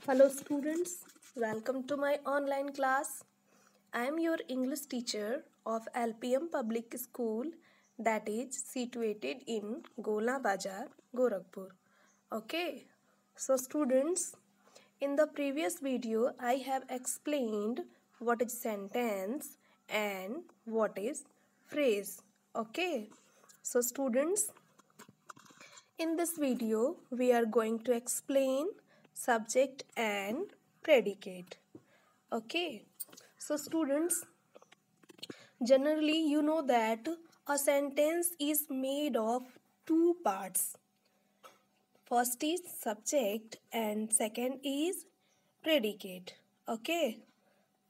Hello students, welcome to my online class. I am your English teacher of LPM Public School that is situated in Gola Bazar, Gorakhpur. Okay, so students, in the previous video I have explained what is sentence and what is phrase. Okay, so students, in this video, we are going to explain subject and predicate. Okay, so students, generally you know that a sentence is made of two parts. First is subject and second is predicate. Okay,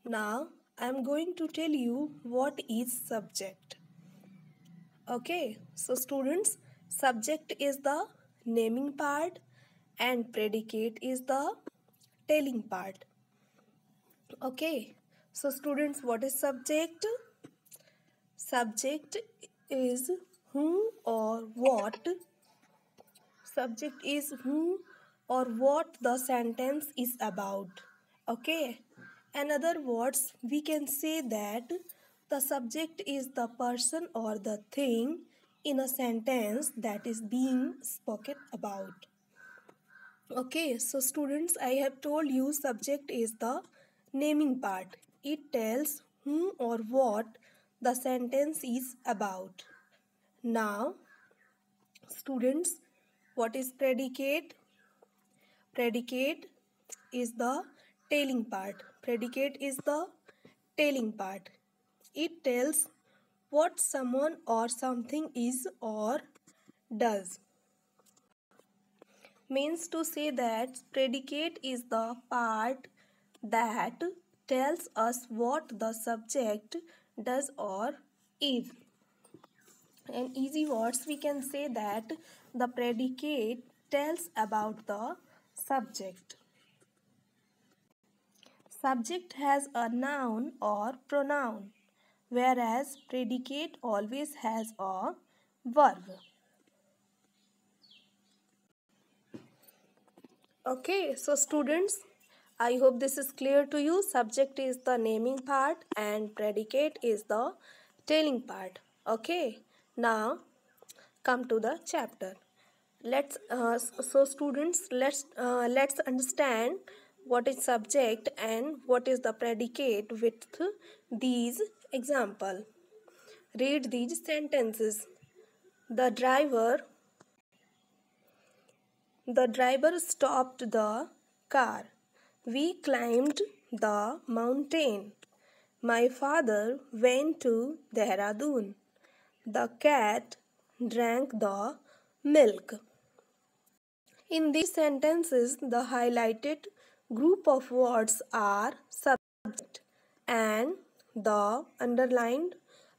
now I am going to tell you what is subject. Okay, so students, subject is the naming part and predicate is the telling part. Okay, so students, what is subject? Subject is who or what. Subject is who or what the sentence is about. Okay, in other words, we can say that the subject is the person or the thing in a sentence that is being spoken about. Okay, so students, I have told you subject is the naming part. It tells who or what the sentence is about. Now, students, what is predicate? Predicate is the telling part. Predicate is the telling part. It tells what someone or something is or does. Means to say that predicate is the part that tells us what the subject does or is. In easy words, we can say that the predicate tells about the subject. Subject has a noun or pronoun, whereas predicate always has a verb. Okay, so students, I hope this is clear to you. Subject is the naming part and predicate is the telling part. Okay, now come to the chapter. So students, let's understand what is subject and what is the predicate with these example. Read these sentences. The driver The driver stopped the car. We climbed the mountain. My father went to Dehradun. The cat drank the milk. In these sentences, the highlighted group of words are subject and the underlined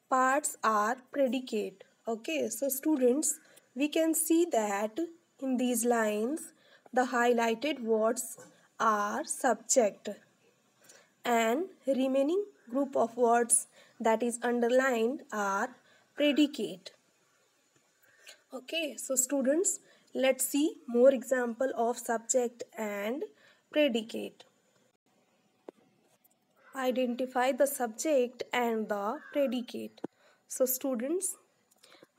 parts are predicate. Okay, so students, we can see that in these lines, the highlighted words are subject and remaining group of words that is underlined are predicate. Okay, so students, let's see more example of subject and predicate. Identify the subject and the predicate. So students,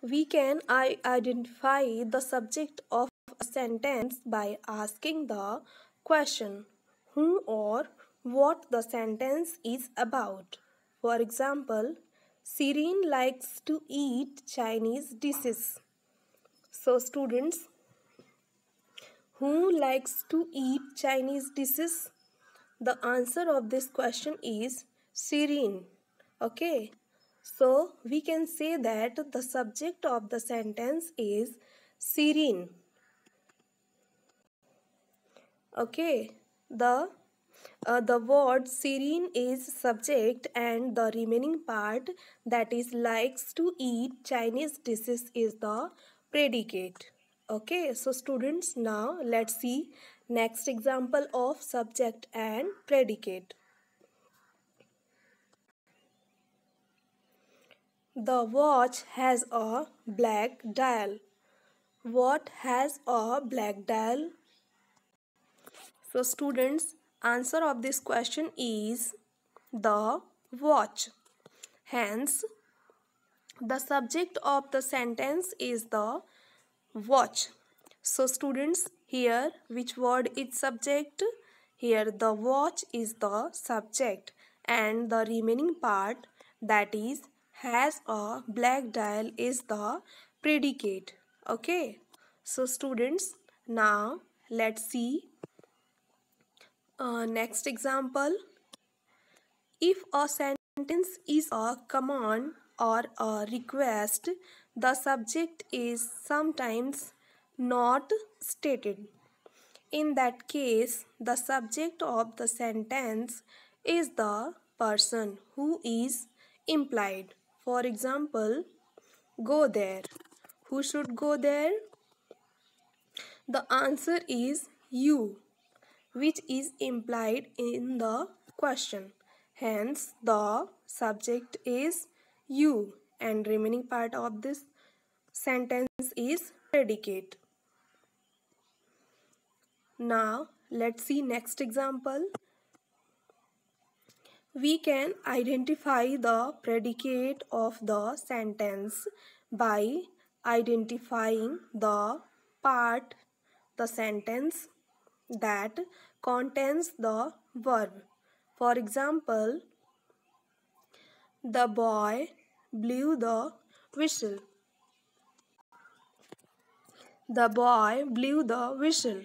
we can identify the subject of a sentence by asking the question who or what the sentence is about. For example, Serene likes to eat Chinese dishes. So students, who likes to eat Chinese dishes? The answer of this question is Serene. Okay. So we can say that the subject of the sentence is Serene. Okay. The word serene is subject and the remaining part that is likes to eat Chinese dishes is the predicate. Okay, so students, now let's see next example of subject and predicate. The watch has a black dial. What has a black dial? So students, answer of this question is the watch. Hence, the subject of the sentence is the watch. So students, here which word is subject? Here the watch is the subject and the remaining part, that is has a black dial, is the predicate. Okay. So students, now let's see next example. If a sentence is a command or a request, the subject is sometimes not stated. In that case, the subject of the sentence is the person who is implied. For example, go there. Who should go there? The answer is you, which is implied in the question. Hence, the subject is you and remaining part of this sentence is predicate. Now, let's see next example. We can identify the predicate of the sentence by identifying the part, the sentence that contains the verb. For example, the boy blew the whistle. The boy blew the whistle.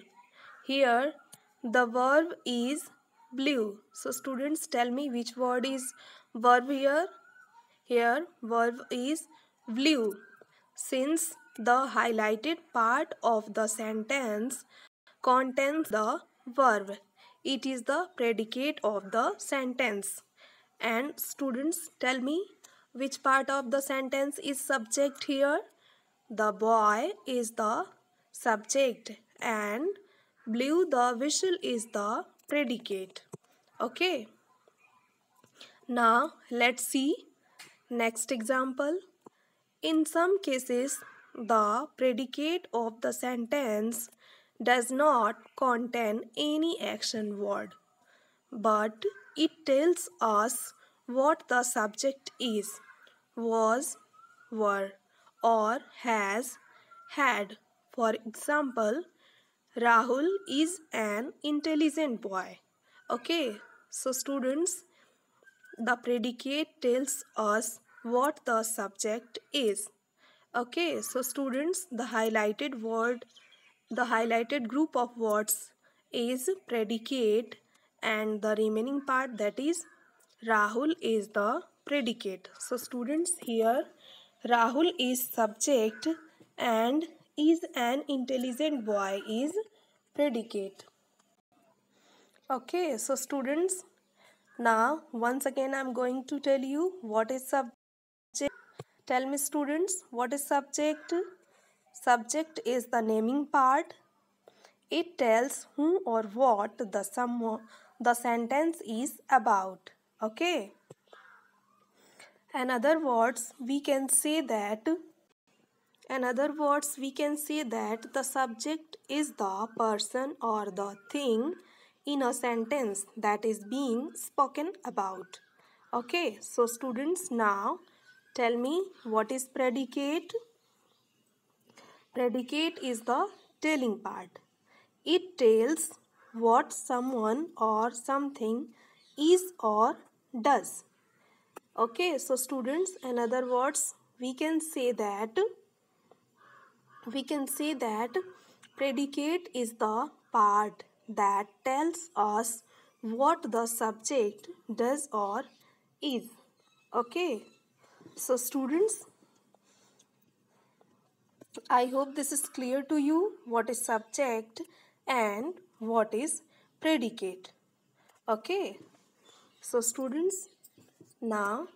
Here, the verb is blew. So, students, tell me which word is verb here. Here, verb is blew. Since the highlighted part of the sentence contains the verb, it is the predicate of the sentence. And students, tell me which part of the sentence is subject here. The boy is the subject and blew the whistle is the predicate. Okay. Now let's see next example. In some cases, the predicate of the sentence does not contain any action word, but it tells us what the subject is, was, were, or has, had. For example, Rahul is an intelligent boy. Okay, so students, the predicate tells us what the subject is. Okay, so students, the highlighted word, the highlighted group of words is predicate and the remaining part, that is Rahul, is the predicate. So students, here Rahul is subject and is an intelligent boy is predicate. Okay, so students, now once again I am going to tell you what is subject. Tell me students, what is subject? Subject is the naming part. It tells whom or what the sentence is about. Okay. In other words, we can say that the subject is the person or the thing in a sentence that is being spoken about. Okay, so students, now tell me what is predicate. Predicate is the telling part. It tells what someone or something is or does. Okay, so students, in other words, we can say that predicate is the part that tells us what the subject does or is. Okay, so students, I hope this is clear to you what is subject and what is predicate. Okay, so students, now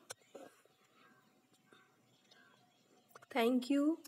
thank you.